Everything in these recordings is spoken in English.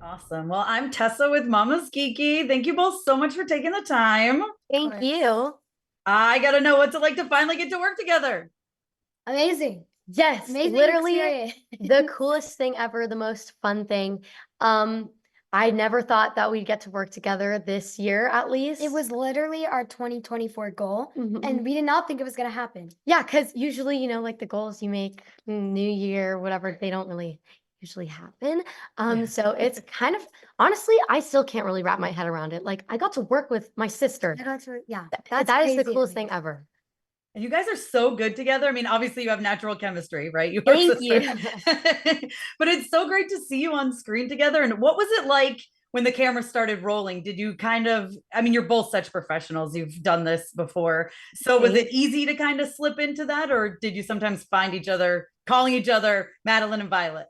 Awesome. Well, I'm Tessa with MamasGeeky. Thank you both so much for taking the time. Thank you. I got to know what's it like to finally get to work together. Amazing. Yes, Amazing literally experience. the coolest thing ever, the most fun thing. I never thought that we'd get to work together this year, at least. It was literally our 2024 goal, and we did not think it was going to happen. Yeah, because usually, like the goals you make New Year, whatever, they don't really usually happen. So it's kind of, honestly, I still can't really wrap my head around it. Like, I got to work with my sister. Yeah, That is the crazy coolest at me. thing ever. And you guys are so good together. I mean, obviously you have natural chemistry, right? You are Thank sisters. you. But it's so great to see you on screen together. And what was it like when the camera started rolling? Did you I mean, you're both such professionals. You've done this before. So was it easy to kind of slip into that? Or did you sometimes find each other calling each other Madeline and Violet?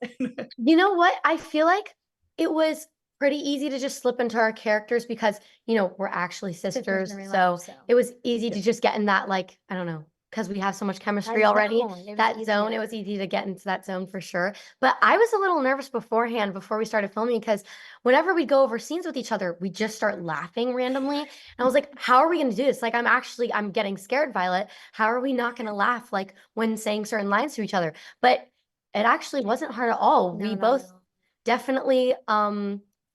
You know what? I feel like it was pretty easy to just slip into our characters because, we're actually sisters. So it was easy to just get in that, like, I don't know, because we have so much chemistry already. That zone, it was easy to get into that zone for sure. But I was a little nervous beforehand before we started filming because whenever we go over scenes with each other, we just start laughing randomly. And I was like, how are we going to do this? Like, I'm getting scared, Violet. How are we not going to laugh like when saying certain lines to each other? But it actually wasn't hard at all. We both definitely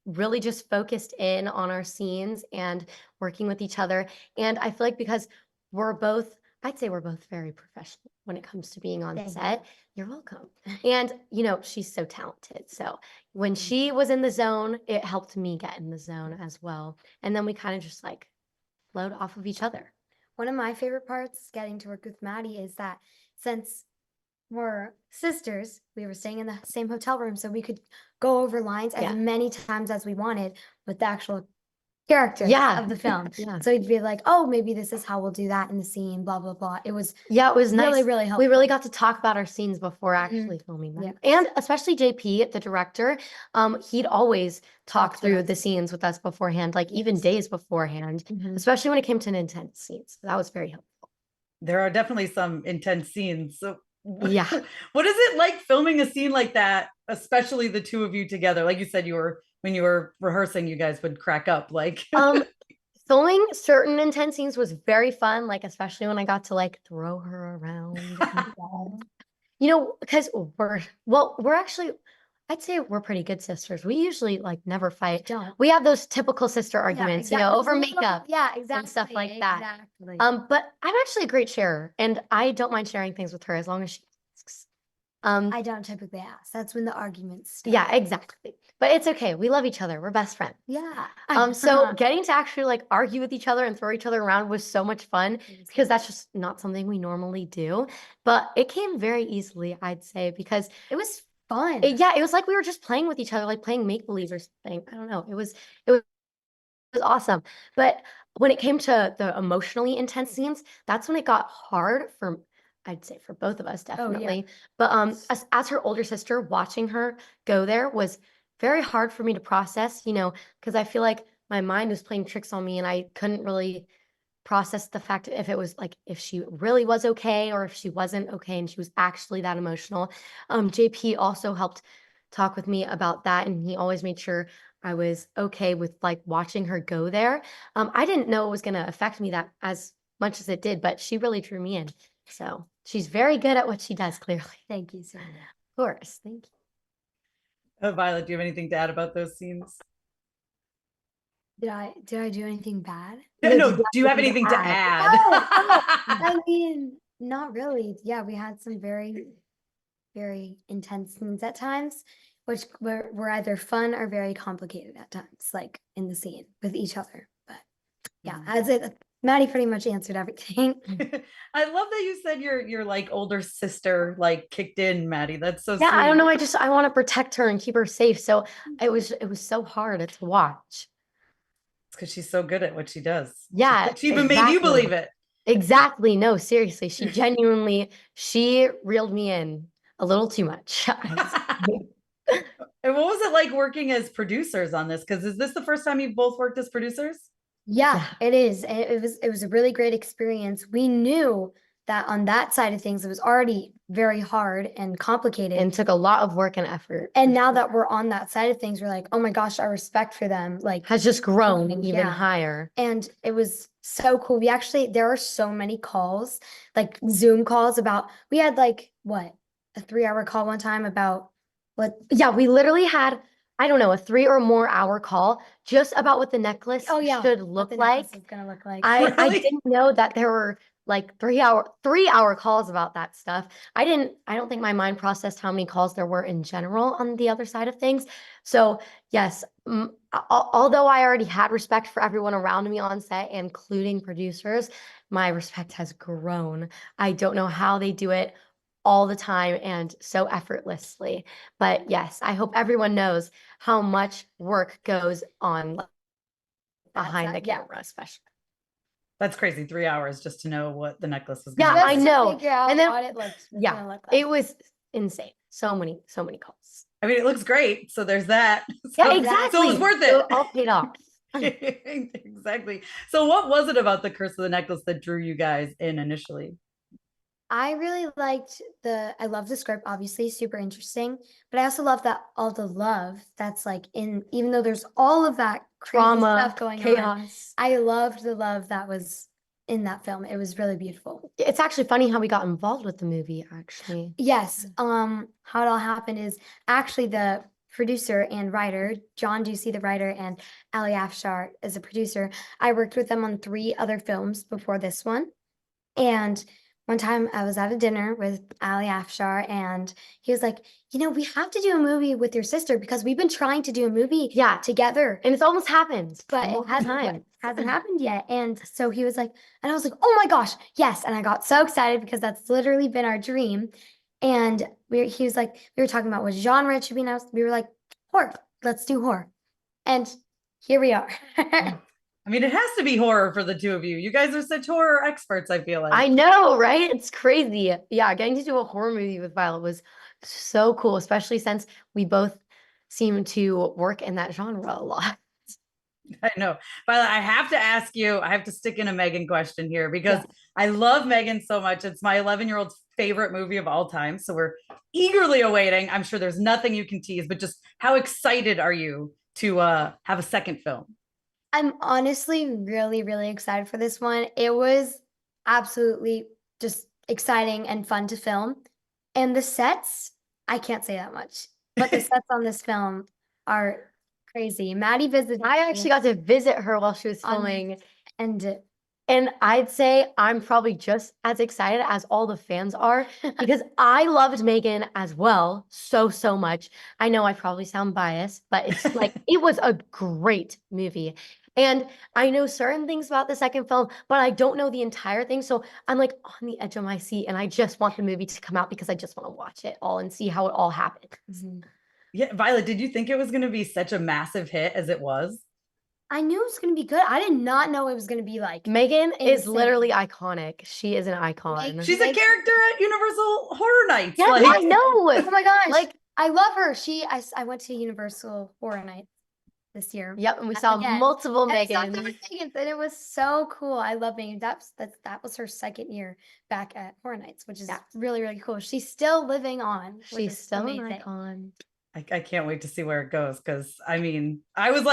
really just focused in on our scenes and working with each other. And I feel like because I'd say we're both very professional when it comes to being on set. You're welcome. And, she's so talented. So when she was in the zone, it helped me get in the zone as well. And then we kind of just like flowed off of each other. One of my favorite parts getting to work with Maddie is that since we're sisters, we were staying in the same hotel room, so we could go over lines as many times as we wanted with the actual character of the film. So we'd be like, oh, maybe this is how we'll do that in the scene, blah, blah, blah. It was really, nice. Really helpful. We really got to talk about our scenes before actually filming them. And especially JP, the director, he'd always talk through the scenes with us beforehand, like even days beforehand, especially when it came to intense scenes. That was very helpful. There are definitely some intense scenes. So what is it like filming a scene like that, especially the two of you together? Like you said, when you were rehearsing, you guys would crack up. Like filming certain intense scenes was very fun, like especially when I got to like throw her around. Because we're actually, I'd say we're pretty good sisters. We usually like never fight. We have those typical sister arguments, over makeup, and stuff like that. But I'm actually a great sharer, and I don't mind sharing things with her as long as she asks. I don't typically ask. That's when the arguments start. Yeah, exactly. But it's okay. We love each other. We're best friends. Yeah. So getting to actually like argue with each other and throw each other around was so much fun because that's just not something we normally do. But it came very easily, I'd say, because it was fun. It was like we were just playing with each other, like playing make-believe or something. I don't know. It was awesome. But when it came to the emotionally intense scenes, that's when it got hard I'd say for both of us, definitely. But as her older sister, watching her go there was very hard for me to process, because I feel like my mind was playing tricks on me and I couldn't really process the fact if she really was okay or if she wasn't okay and she was actually that emotional. JP also helped talk with me about that, and he always made sure I was okay with like watching her go there. I didn't know it was going to affect me that as much as it did, but she really drew me in. So she's very good at what she does, clearly. Thank you, Sarah. Of course. Thank you. Violet, do you have anything to add about those scenes? Did I do anything bad? No, do you have anything to add? I mean, not really. Yeah, we had some very, very intense scenes at times, which were either fun or very complicated at times, like in the scene with each other. But yeah, Maddie pretty much answered everything. I love that you said your like older sister like kicked in, Maddie. That's so sweet. I don't know. I want to protect her and keep her safe. So it was so hard to watch. It's because she's so good at what she does. Yeah. She even made you believe it. Exactly. No, seriously. She genuinely, she reeled me in a little too much. And what was it like working as producers on this? Because is this the first time you've both worked as producers? Yeah, it is. It was a really great experience. We knew that on that side of things, it was already very hard and complicated. And took a lot of work and effort. And now that we're on that side of things, we're like, oh my gosh, our respect for them like Has just grown even Yeah. higher. And it was so cool. There are so many calls, like Zoom calls we had like what, a 3-hour call one time about what. Yeah, we literally had, I don't know, a 3 or more hour call just about what the necklace should what look the like. necklace is gonna look like. I Really? didn't know that there were like 3-hour calls about that stuff. I don't think my mind processed how many calls there were in general on the other side of things. So yes, although I already had respect for everyone around me on set, including producers, my respect has grown. I don't know how they do it all the time and so effortlessly. But yes, I hope everyone knows how much work goes on behind the camera, especially. That's crazy. 3 hours just to know what the necklace was. Yeah, gonna I look like. know. Figure out And then- what it looks yeah, gonna look like. It was insane. So many calls. I mean, it looks great. So there's that. Yeah, So- exactly. So it was worth it. It all paid off. Exactly. So what was it about the Curse of the Necklace that drew you guys in initially? I really liked I love the script, obviously, super interesting. But I also love that all the love that's like even though there's all of that crazy Trauma, stuff going on. chaos. I loved the love that was in that film. It was really beautiful. It's actually funny how we got involved with the movie, actually. Yes. How it all happened is actually the producer and writer, John Ducey, the writer, and Ali Afshar is a producer. I worked with them on 3 other films before this one. And one time I was at a dinner with Ali Afshar and he was like, we have to do a movie with your sister because we've been trying to do a movie together. And it's almost happened. But it hasn't happened yet. And so he was like, and I was like, oh my gosh, yes. And I got so excited because that's literally been our dream. And he was like, we were talking about what genre it should be now. We were like, horror, let's do horror. And here we are. I mean, it has to be horror for the two of you. You guys are such horror experts, I feel like. I know, right? It's crazy. Yeah, getting to do a horror movie with Violet was so cool, especially since we both seem to work in that genre a lot. I know. Violet, I have to ask you, I have to stick in a M3gan question here because I love M3gan so much. It's my 11-year-old's favorite movie of all time. So we're eagerly awaiting. I'm sure there's nothing you can tease, but just how excited are you to have a second film? I'm honestly really, really excited for this one. It was absolutely just exciting and fun to film. And the sets, I can't say that much, but the sets on this film are crazy. Maddie visited. I actually got to visit her while she was filming. And I'd say I'm probably just as excited as all the fans are because I loved M3gan as well so much. I know I probably sound biased, but it's like it was a great movie. And I know certain things about the second film, but I don't know the entire thing. So I'm like on the edge of my seat and I just want the movie to come out because I just want to watch it all and see how it all happened. Yeah, Violet, did you think it was going to be such a massive hit as it was? I knew it was going to be good. I did not know it was going to be like M3gan is insane. literally iconic. She is an icon. She's a character at Universal Horror Nights. Yeah, I know. Oh my gosh. Like, I love her. I went to Universal Horror Nights this year. Yep, and we saw multiple M3gan. And it was so cool. I love M3gan. That was her second year back at Horror Nights, which is really, really cool. She's still living on. She's still an icon. I can't wait to see where it goes because I mean, I was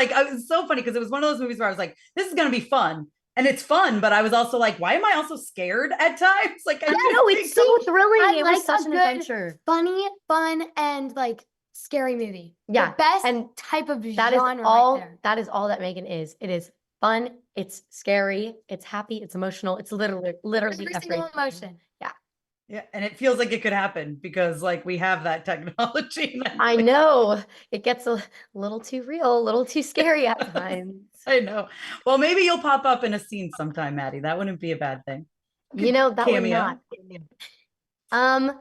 so funny because it was one of those movies where I was like, this is going to be fun. And it's fun, but I was also like, why am I also scared at times? Like, I know it's so thrilling. It was such an good, adventure. Funny, fun, and like scary movie. Yeah. The best and type of that genre is all right there. that is all that M3gan is. It is fun, it's scary, it's happy, it's emotional, it's literally Every single emotion. Yeah. Yeah, and it feels like it could happen because like we have that technology. I know it gets a little too real, a little too scary at times. I know. Well, maybe you'll pop up in a scene sometime, Maddie. That wouldn't be a bad thing. You know, that would Cameo. not.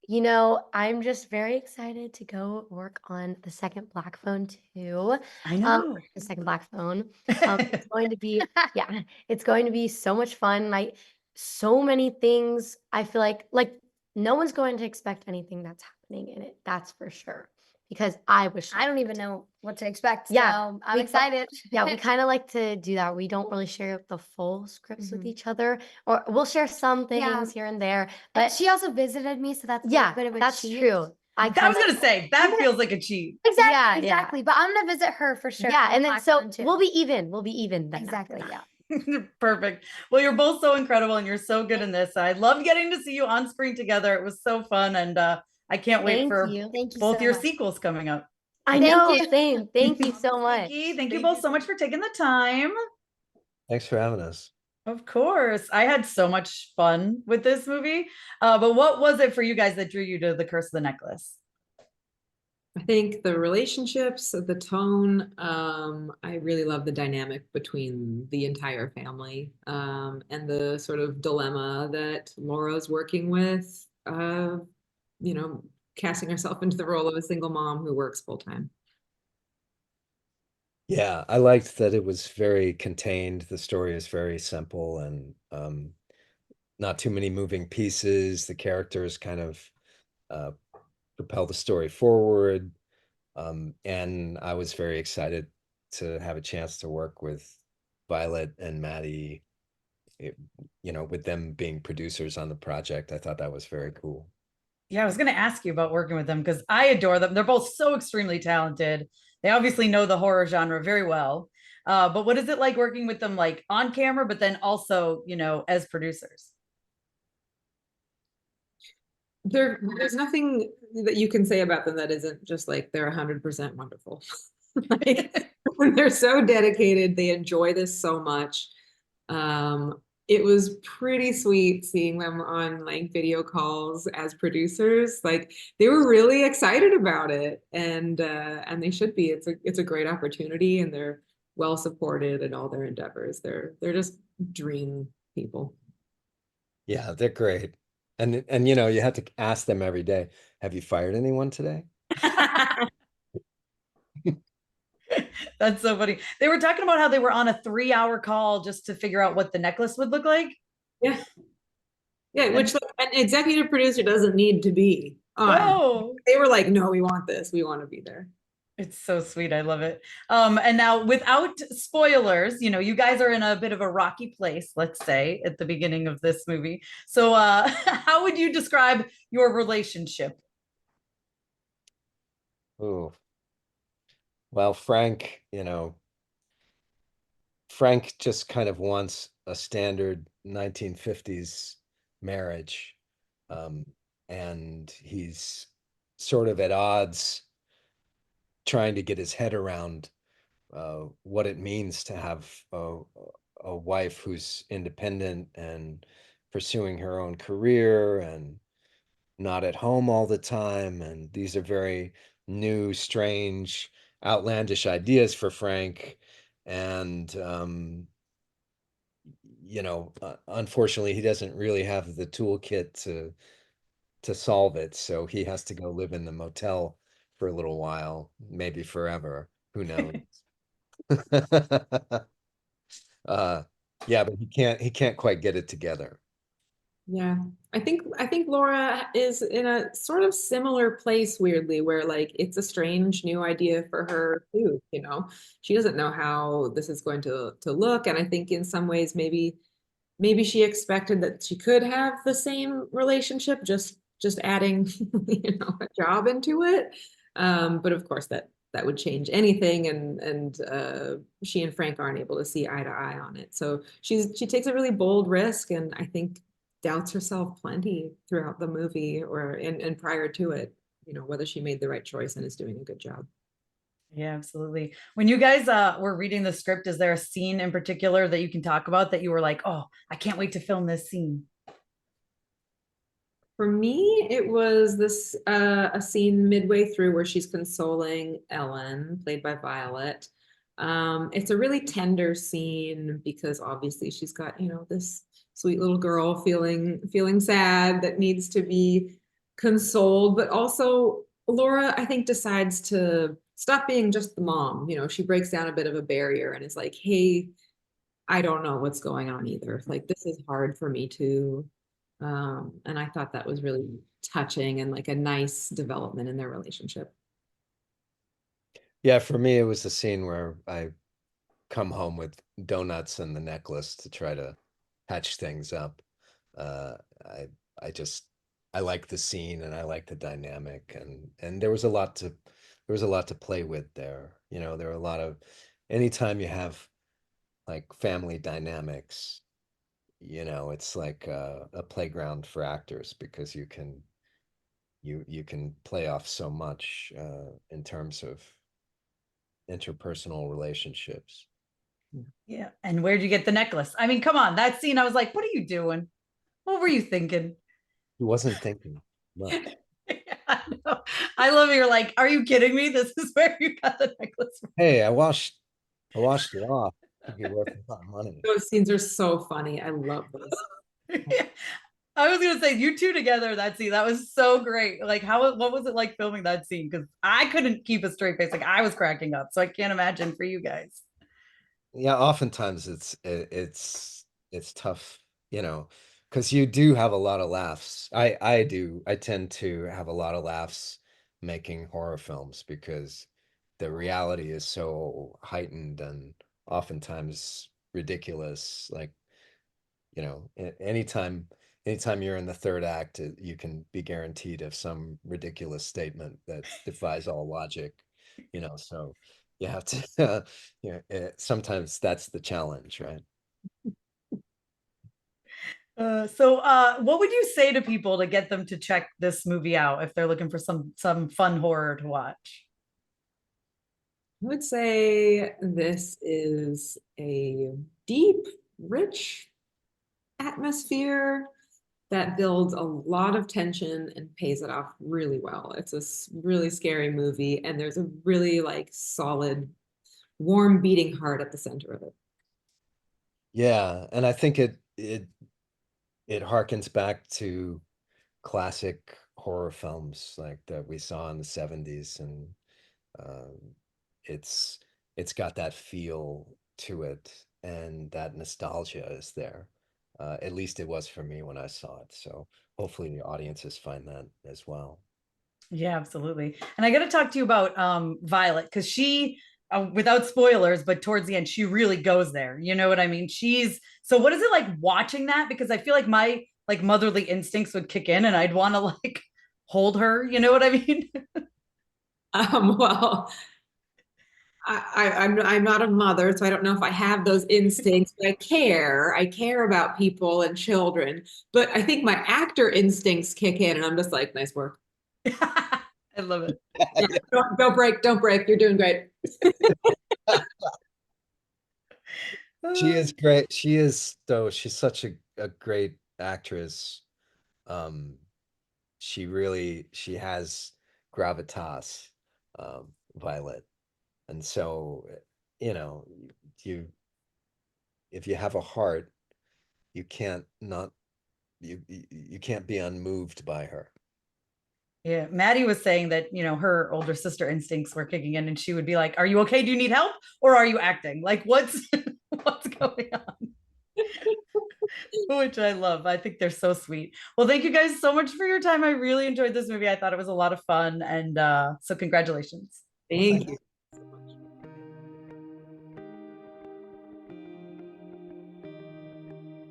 You know, I'm just very excited to go work on the second Black Phone too. I know. The second Black Phone. It's going to be, it's going to be so much fun. Like so many things. I feel like no one's going to expect anything that's happening in it. That's for sure. because I was I don't shocked. even know what to expect. Yeah, So I'm we- excited. Yeah, we kind of like to do that. We don't really share the full scripts with Mhm. each other, or we'll share some things Yeah. here and there. But But she also visited me, so that's a yeah, bit of a that's cheat. true. I I was kind of gonna say that feels like a cheat. Exactly, Yeah, yeah. exactly. But I'm gonna visit her for sure. yeah, We'll and then talk so then, too. we'll be even. We'll be even then. after Exactly, that. yeah. Perfect. Well, you're both so incredible and you're so good in this. I love getting to see you on screen together. It was so fun. And I can't wait Thank for you. Thank you both so your much. sequels coming up. I Thank know. you. Same. Thank you so much. Geeky, thank you both so much for taking the time. Thanks for having us. Of course. I had so much fun with this movie. But what was it for you guys that drew you to The Curse of the Necklace? I think the relationships, the tone, I really love the dynamic between the entire family, and the sort of dilemma that Laura's working with, you know, casting herself into the role of a single mom who works full time. Yeah, I liked that it was very contained. The story is very simple and not too many moving pieces. The characters kind of uh, propel the story forward. And I was very excited to have a chance to work with Violet and Maddie, with them being producers on the project. I thought that was very cool. Yeah, I was going to ask you about working with them because I adore them. They're both so extremely talented. They obviously know the horror genre very well. But what is it like working with them, like on camera, but then also, as producers? There's nothing that you can say about them that isn't just like they're 100% wonderful. Like, they're so dedicated. They enjoy this so much. It was pretty sweet seeing them on like video calls as producers. Like, they were really excited about it, and they should be. It's a great opportunity, and they're well supported in all their endeavors. They're just dream people. Yeah, they're great. And you have to ask them every day, have you fired anyone today? That's so funny. They were talking about how they were on a 3-hour call just to figure out what the necklace would look like. Yeah. Yeah, which an executive producer doesn't need to be on. Oh, They were like, no, we want this. We want to be there. it's so sweet. I love it. And now without spoilers, you guys are in a bit of a rocky place, let's say, at the beginning of this movie. So how would you describe your relationship? Oh, well, Frank just kind of wants a standard 1950s marriage. And he's sort of at odds trying to get his head around what it means to have a wife who's independent and pursuing her own career and not at home all the time. And these are very new, strange, outlandish ideas for Frank. And, unfortunately, he doesn't really have the toolkit to solve it. So he has to go live in the motel for a little while, maybe forever. Who knows? Yeah, but he can't quite get it together. Yeah. I think Laura is in a sort of similar place, weirdly, where like it's a strange new idea for her too, She doesn't know how this is going to look. And I think in some ways maybe she expected that she could have the same relationship, just adding, a job into it. But of course that would change anything, and she and Frank aren't able to see eye to eye on it. So she takes a really bold risk, and I think doubts herself plenty throughout the movie and prior to it, whether she made the right choice and is doing a good job. Yeah, absolutely. When you guys were reading the script, is there a scene in particular that you can talk about that you were like, oh, I can't wait to film this scene? For me, it was this a scene midway through where she's consoling Ellen, played by Violet. It's a really tender scene because obviously she's got, this sweet little girl feeling sad that needs to be consoled, but also Laura, I think, decides to stop being just the mom. She breaks down a bit of a barrier and is like, hey, I don't know what's going on either. Like, this is hard for me too. And I thought that was really touching and like a nice development in their relationship. Yeah, for me, it was the scene where I come home with donuts and the necklace to try to patch things up. Uh, I I just I like the scene and I like the dynamic, and there was a lot to play with there. You know, there were a lot of anytime you have like family dynamics, you know, it's like a playground for actors because you can play off so much in terms of interpersonal relationships. Yeah. And where'd you get the necklace? I mean, come on, that scene, I was like, what are you doing? What were you thinking? He wasn't thinking much. I know. I love it. You're like, are you kidding me? This is where you got the necklace from. Hey, I washed it off. It'd be worth a lot of money. Those scenes are so funny. I love those. I was gonna say you two together that scene. That was so great. Like, what was it like filming that scene? Because I couldn't keep a straight face. Like, I was cracking up. So I can't imagine for you guys. Yeah, oftentimes it's tough, you know, because you do have a lot of laughs. I tend to have a lot of laughs making horror films because the reality is so heightened and oftentimes ridiculous. Like, you know, anytime you're in the third act, you can be guaranteed of some ridiculous statement that defies all logic, you know, so you have to, sometimes that's the challenge, right? What would you say to people to get them to check this movie out if they're looking for some fun horror to watch? I would say this is a deep, rich atmosphere that builds a lot of tension and pays it off really well. It's a really scary movie, and there's a really like solid, warm beating heart at the center of it. Yeah, and I think it harkens back to classic horror films like that we saw in the 70s, and um, it's it's got that feel to it, and that nostalgia is there. At least it was for me when I saw it. So hopefully the audiences find that as well. Yeah, absolutely. And I got to talk to you about Violet because she, without spoilers, but towards the end, she really goes there. You know what I mean? So what is it like watching that? Because I feel like my like motherly instincts would kick in and I'd want to like hold her. You know what I mean? Well, I'm not a mother, so I don't know if I have those instincts, but I care. I care about people and children. But I think my actor instincts kick in, and I'm just like, nice work. I love it. Yeah, don't break. You're doing great. She is great. She is, though, she's such a great actress. Um, she has gravitas, Violet. And so, you know, you if you have a heart, you can't not you can't be unmoved by her. Yeah, Maddie was saying that, her older sister instincts were kicking in and she would be like, "Are you okay? Do you need help? Or are you acting? Like what's what's going on?" Which I love. I think they're so sweet. Well, thank you guys so much for your time. I really enjoyed this movie. I thought it was a lot of fun and so congratulations. Thank you.